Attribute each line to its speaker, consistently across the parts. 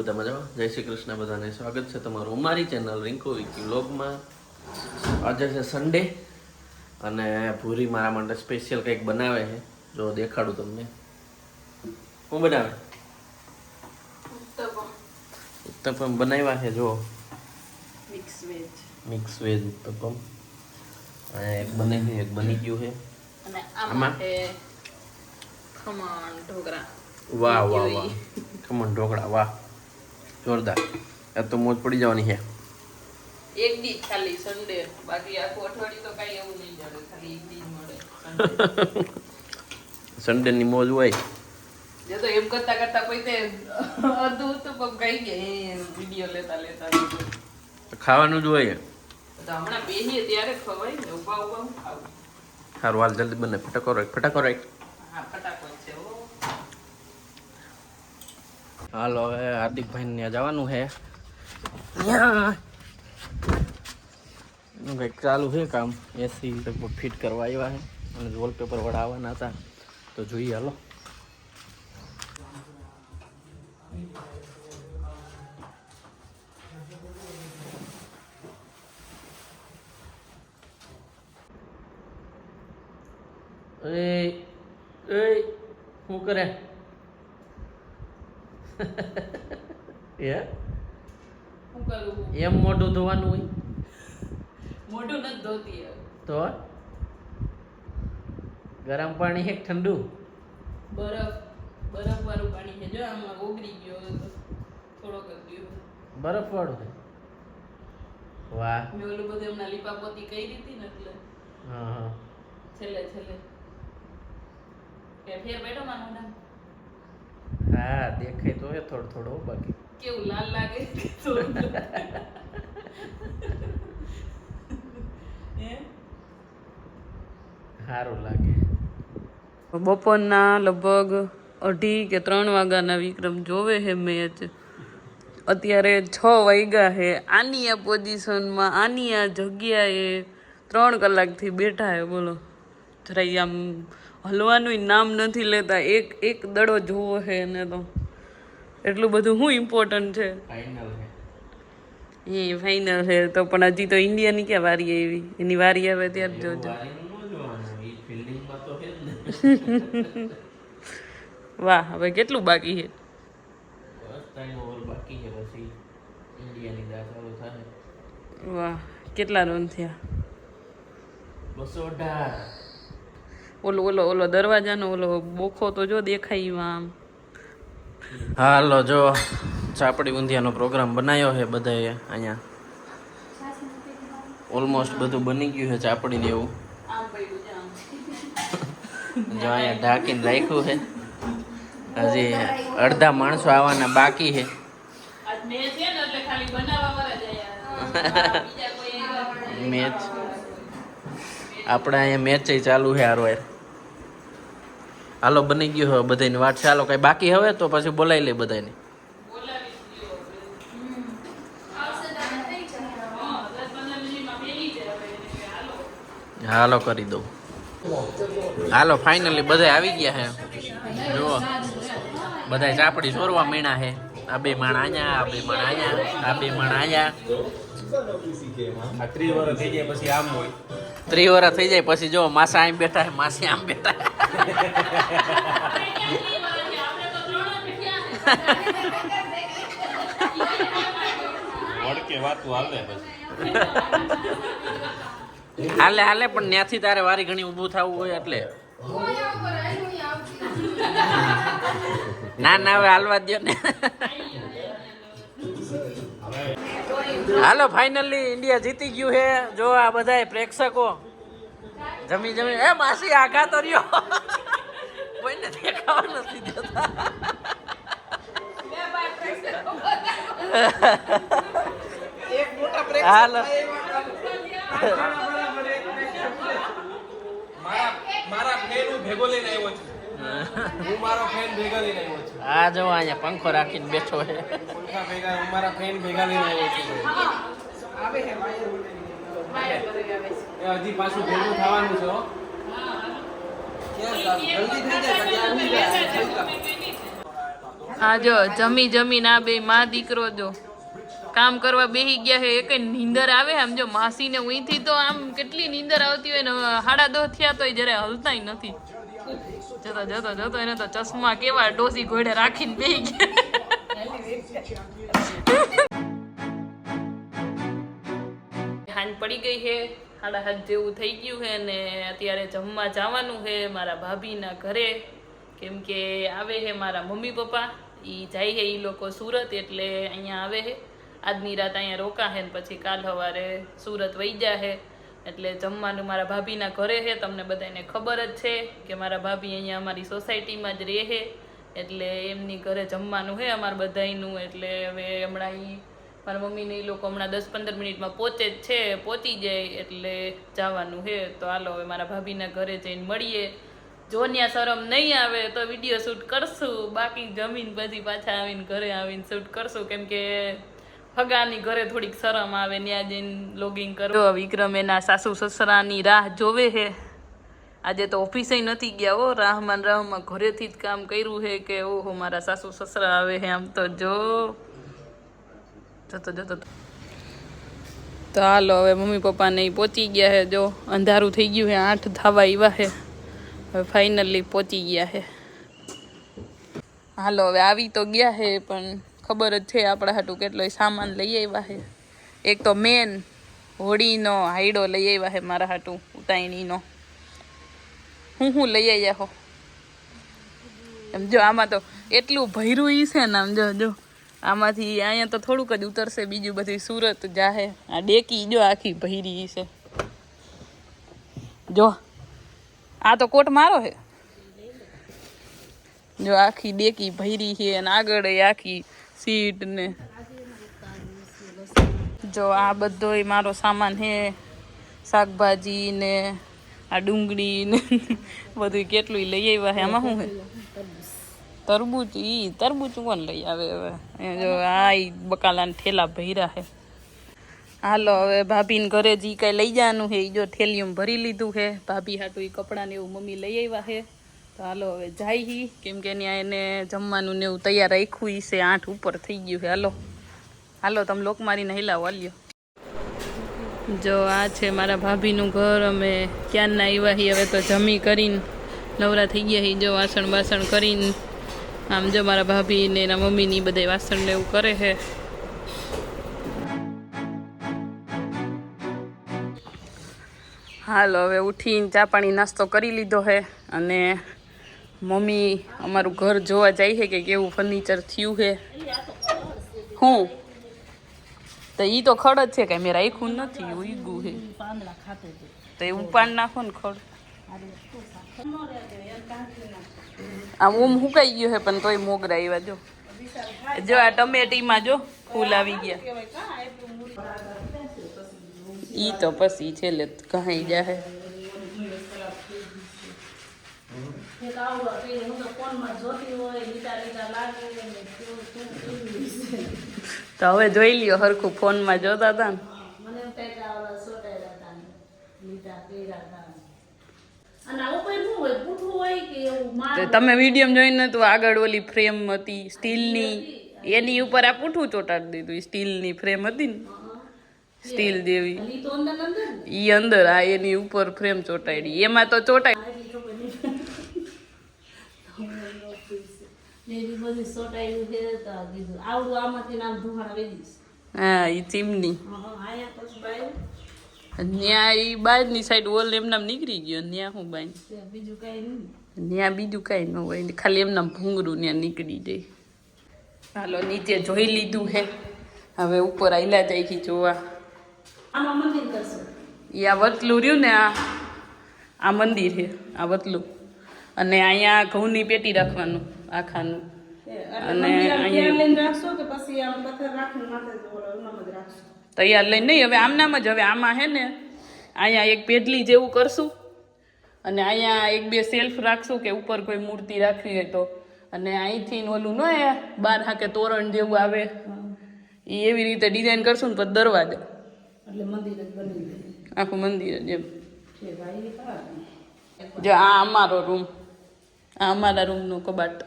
Speaker 1: બધા મજામાં? જય શ્રી કૃષ્ણ બધાને સ્વાગત છે તમારું અમારી ચેનલ રિંકુ વિકી વ્લોગમાં. આજે છે સન્ડે અને ભૂરી મારા માટે સ્પેશિયલ કંઈક બનાવે છે. જો દેખાડું તમને. શું બનાવે? ઉત્તપમ બનાવ્યા છે. જો મિક્સ વેજ ઉત્તપમ. એક બને છે, એક બની ગયું છે.
Speaker 2: અને આમાં ખમણ ઢોકળા.
Speaker 1: વાહ વાહ વાહ, ખમણ ઢોકળા, વાહ જોરદાર. આ તો મોજ પડી જવાની છે.
Speaker 2: એક દી ખાલી સન્ડે, બાકી આખું અઠવાડિયું તો કઈ એવું નહીં જડે, ખાલી એક દી મળે
Speaker 1: સન્ડે ની મોજ હોય.
Speaker 2: જે તો એમ કરતા કરતા કોઈ તે અડધું તો પગ ગઈ ગયા વિડિયો લેતા લેતા.
Speaker 1: ખાવાનું જ હોય.
Speaker 2: તો હમણાં બેહીએ ત્યારે ખવાય ને, ઉભા ઉભા હું ખાવું.
Speaker 1: સારું હાલ જલ્દી બને. ફટાકો રાખ, ફટાકો રાખ.
Speaker 2: હા ફટાકો છે હો.
Speaker 1: હાલો હવે હાર્દિકભાઈ ને જવાનું છે. એનું કંઈક ચાલુ છે કામ. એસી લગભગ ફિટ કરવા આવ્યા છે અને વોલપેપર વાળા આવવાના હતા, તો જોઈએ. હાલો શું કરે?
Speaker 2: શું કરું?
Speaker 1: એમ મોઢું ધોવાનું હોય
Speaker 2: મોઢું નથી ધોતી હવે.
Speaker 1: તો ગરમ પાણી છે ઠંડુ?
Speaker 2: બરફ વાળું પાણી છે. જો આમાં ઓગળી ગયો હતો, થોડો કરી ગયો.
Speaker 1: બરફ વાળું છે? વાહ.
Speaker 2: મેં ઓલું બધું એમના લીપાપોતી કરી હતી ને એટલે
Speaker 1: હા
Speaker 2: છેલ્લે કે ફેર બેઠો મારું નામ.
Speaker 1: હા દેખાય તો હે થોડો થોડો, બાકી
Speaker 2: કેવું લાલ લાગે.
Speaker 1: સારું લાગે.
Speaker 2: બપોરના લગભગ 2:30 કે 3 વાગ્યાના વિક્રમ જોવે છે મેચ. અત્યારે 6 વાગ્યા છે. આની આ પોઝિશનમાં, આની આ જગ્યાએ 3 કલાકથી બેઠા છે. બોલો, જરાય આમ હલવાનું નામ નથી લેતા. એક દડો જોવો છે એને તો. એટલું બધું શું ઇમ્પોર્ટન્ટ છે.
Speaker 1: ફાઇનલ છે.
Speaker 2: એ ફાઇનલ છે તો પણ હજી તો ઇન્ડિયાની ક્યાં વારી આવી? એની વારી આવે ત્યારે જોજો. વાહ, હવે કેટલું બાકી છે?
Speaker 1: બાકી છે, પછી ઇન્ડિયાની દા ચાલુ થાય.
Speaker 2: વાહ, કેટલા રન થયા?
Speaker 1: 218.
Speaker 2: ઓલો દરવાજાનો ઓલો બોખો તો જો દેખાય આમ.
Speaker 1: હાલો જો ચાપડી ઊંધિયાનો પ્રોગ્રામ બનાવ્યો છે બધાએ. અહીંયા ઓલમોસ્ટ બધું બની ગયું છે ચાપડી ને એવું. જો અહીંયા ઢાંકીને રાખ્યું છે. હજી અડધા માણસો આવવાના બાકી છે. મેચ આપણે અહીંયા મેચ ચાલુ છે હારો. હાલો બની ગયું હવે બધાની વાત છે. હાલો કઈ બાકી હવે તો પછી બોલાવી લે બધાને. હાલો કરી દઉં. હાલો ફાઇનલી બધા આવી ગયા છે. જુઓ બધા ચાપડી ચોરવા મીણા છે. આ બે માણા અહીંયા, આ બે માણા અહીંયા, આ બે માણા અહીંયા.
Speaker 3: 3 વર્ષ થઈ જાય પછી આમ હોય.
Speaker 1: 3 વર્ષ થઈ જાય પછી જો માસા આમ બેઠા છે, માસી આમ બેઠા છે.
Speaker 3: વડકે વાતું હાલે પછી.
Speaker 1: હાલે પણ ત્યાંથી તારે વારી ઘણી ઊભું થવું હોય એટલે. ના હવે હાલવા દો ને. હાલો ફાઇનલી ઇન્ડિયા જીતી ગયું છે. જો આ બધા પ્રેક્ષકો જમી એ માસી આઘા તો રહ્યો. કોઈને દેખાવા નથી દેતા. હાલો
Speaker 3: મારા ફેન હું ભેગો લઈને આવ્યો છું. હું મારો ફેન ભેગા લઈને આવ્યો છું.
Speaker 1: આ જો અહીંયા પંખો રાખીને બેઠો છે.
Speaker 3: પંખા ભેગા હું મારા ફેન ભેગા લઈને આવ્યો છું. એ હજી પાછું ભેગું થવાનું છે.
Speaker 2: હા જો જમી જમીને આ બે માં દીકરો જો કામ કરવા બેહી ગયા છે. એક નીંદર આવે આમ જો માસીને ઉઈથી તો આમ કેટલી નીંદર આવતી હોય ને 10:30 થયા તો જરા હલતાય નથી. જતો એને તો ચશ્મા કેવા ડોસી ઘોડે રાખીને બેહી ગયા. હાંજ પડી ગઈ છે, 7:30 જેવું થઈ ગયું છે ને અત્યારે જમવા જવાનું છે મારા ભાભીના ઘરે. કેમ કે આવે છે મારા મમ્મી પપ્પા, એ જાય છે એ લોકો સુરત, એટલે અહીંયા આવે છે. આજની રાત અહીંયા રોકા છે ને પછી કાલ સવારે સુરત વહી જાય છે. એટલે જમવાનું મારા ભાભીના ઘરે છે. તમને બધાને ખબર જ છે કે મારા ભાભી અહીંયા અમારી સોસાયટીમાં જ રહે છે, એટલે એમની ઘરે જમવાનું છે અમારે બધાયનું. એટલે હવે હમણાં મારા મમ્મીને એ લોકો હમણાં 10-15 મિનિટમાં પહોંચે જ છે, પહોંચી જાય એટલે જવાનું છે. તો હાલો હવે મારા ભાભીના ઘરે જઈને મળીએ. જો ત્યાં શરમ નહીં આવે તો વિડીયો શૂટ કરશું, બાકી જમીન પછી પાછા આવીને ઘરે આવીને શૂટ કરશું. કેમ કે હગાની ઘરે થોડીક શરમ આવે ત્યાં જઈને લોગિંગ કરો. વિક્રમ એના સાસુ સસરાની રાહ જોવે છે. આજે તો ઓફિસે નથી ગયા હો, રાહમાં ઘરેથી જ કામ કર્યું છે કે ઓહો મારા સાસુ સસરા આવે છે. આમ તો જો જતો તો હાલો હવે મમ્મી પપ્પાને પહોંચી ગયા છે. જો અંધારું થઈ ગયું છે, 8 થવા આવ્યા છે. હવે ફાઇનલી પહોંચી ગયા છે. હાલો હવે આવી તો ગયા છે, પણ ખબર જ છે આપણા હાટું કેટલો સામાન લઈ આવ્યા છે. એક તો મેન હોળીનો હાઈડો લઈ આવ્યા છે મારા હાટું, ઉતાયણીનો. હું લઈ આવ્યા હો એમ જો. આમાં તો એટલું ભર્યું ઈ છે ને આમ જો આમાંથી અહીંયા તો થોડુંક જ ઉતરશે, બીજું બધું સુરત જાહે. આ ડેકી જો આખી ભરી છે. જો આ તો કોટ મારો છે, જો આખી ડેકી ભરી છે અને આગળ આખી સીટ ને જો આ બધો મારો સામાન છે. શાકભાજી ને આ ડુંગળી ને બધું કેટલું લઈ આવ્યા છે. આમાં શું છે? તરબૂચ. તરબૂચ કોણ લઈ આવે હવે? જો આ બકાલાના ઠેલા ભર્યા છે. હાલો હવે ભાભીને ઘરે જે કાંઈ લઈ જવાનું છે એ જો થેલીઓમાં ભરી લીધું છે. ભાભી હાટું એ કપડાં ને એવું મમ્મી લઈ આવ્યા છે. તો હાલો હવે જાય કેમ કે ત્યાં એને જમવાનું ને એવું તૈયાર રાખ્યું છે. 8 ઉપર થઈ ગયું છે. હાલો તમે લોક મારીને હિલાવો હાલ્યો. જો આ છે મારા ભાભીનું ઘર. અમે ક્યારના આવ્યા છીએ, હવે તો જમી કરીને નવરા થઈ ગયા છીએ. જો વાસણ બાસણ કરીને આમ જો મારા ભાભી ને એના મમ્મીની બધા વાસણ ને એવું કરે છે. હાલો હવે ઉઠીને ચા પાણી નાસ્તો કરી લીધો છે અને મમ્મી અમારું ઘર જોવા જાય છે કે કેવું ફર્નિચર થયું છે. હું તો ઈ તો ખડ જ છે કે મેં રાખ્યું નથી, ઉઈગું છે તો એ ઉપાડ નાખો ને ખડ. આમ હુકાઈ ગયું છે પણ તોય મોગરા આવ્યા. જો આ ટમેટીમાં જો ફૂલ આવી ગયા. ઈ તો પછી છેલ્લે કહાઈ જાય. તો હવે જોઈ લ્યો હરખું ફોનમાં જોતા હતા ને. તમે વિડીયો જોઈને તો આગળ ઓલી ફ્રેમ હતી સ્ટીલની, એની ઉપર આ પૂઠું ચોટાડી દીધું. સ્ટીલની ફ્રેમ હતી ને, સ્ટીલ જેવી ઈ અંદર આ એની ઉપર ફ્રેમ ચોટાડી. એમાં તો ચોટાડી હા ઈ ચીમની ન્યા ઈ બારની સાઈડ ઓલ એમનામ નીકળી ગયો. ન્યા હું બાઈ ન્યા બીજું કઈ ન હોય, ખાલી એમનામ ભૂંગરું ન્યા નીકળી જાય. હાલો નીચે જોઈ લીધું હે, હવે ઉપર આયલા જાય છે જોવા. ઈ આ વતલું રહ્યું ને, આ મંદિર છે આ વતલું, અને અહીંયા ઘઉંની પેટી રાખવાનું આખાનું. અને તૈયાર લઈને નહીં, હવે આમનામ જ. હવે આમાં હે ને અહીંયા એક પેડલી જેવું કરશું અને અહીંયા 1-2 સેલ્ફ રાખશું કે ઉપર કોઈ મૂર્તિ રાખવી હોય તો. અને અહીંથી ઓલું ન બાર હાકે તોરણ જેવું આવે એ એવી રીતે ડિઝાઇન કરશું ને પછી દરવાજા એટલે મંદિર જ બની જાય, આખું મંદિર જ એમ. જો આ અમારો રૂમ, આ અમારા રૂમનું કબાટ.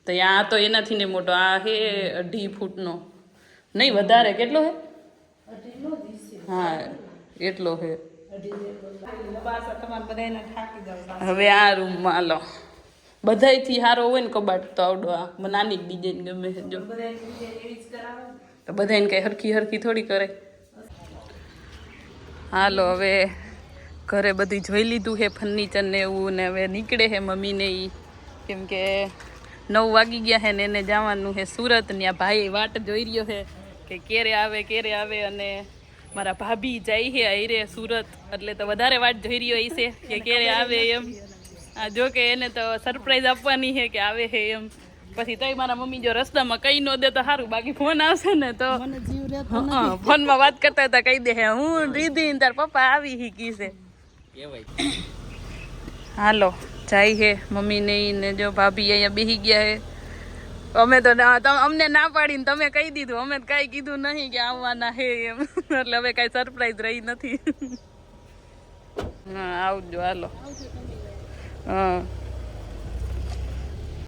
Speaker 2: તો આ તો એનાથી ને મોટો આ હે 2.5 ફૂટનો નહીં વધારે કેટલો હે હા એટલો હે હવે આ રૂમમાં લો બધાયથી સારો હોય ને કબાટ તો આવડો આ મને નાની ડિઝાઇન ગમે છે જો તો બધાને કઈ હરખી હરખી થોડી કરે હાલો હવે ઘરે બધી જોઈ લીધું છે ફર્નિચર ને એવું ને હવે નીકળે છે મમ્મીને ઈ કેમ કે 9 વાગી ગયા છે ને એને જવાનું છે સુરત ને આ ભાઈ વાટ જોઈ રહ્યો છે કે ક્યારે આવે અને મારા ભાભી જાય છે આયરે સુરત એટલે તો વધારે વાટ જોઈ રહ્યો હશે કે ક્યારે આવે એમ આ જો કે એને તો સરપ્રાઈઝ આપવાની છે કે આવે છે એમ પછી તોય મારા મમ્મી જો રસ્તામાં કઈ ન દે તો સારું બાકી ફોન આવશે ને તો ફોનમાં વાત કરતા હતા કહી દે હું રીધી તાર પપ્પા આવી શીખી છે હાલો જાય છે મમ્મી ને જો ભાભી અહીંયા બેસી ગયા છે અમે તો અમને ના પાડીને તમે કહી દીધું અમે તો કાંઈ કીધું નહીં કે આવવાના હે એમ એટલે હવે કાંઈ સરપ્રાઈઝ રહી નથી હા આવજો હાલો હા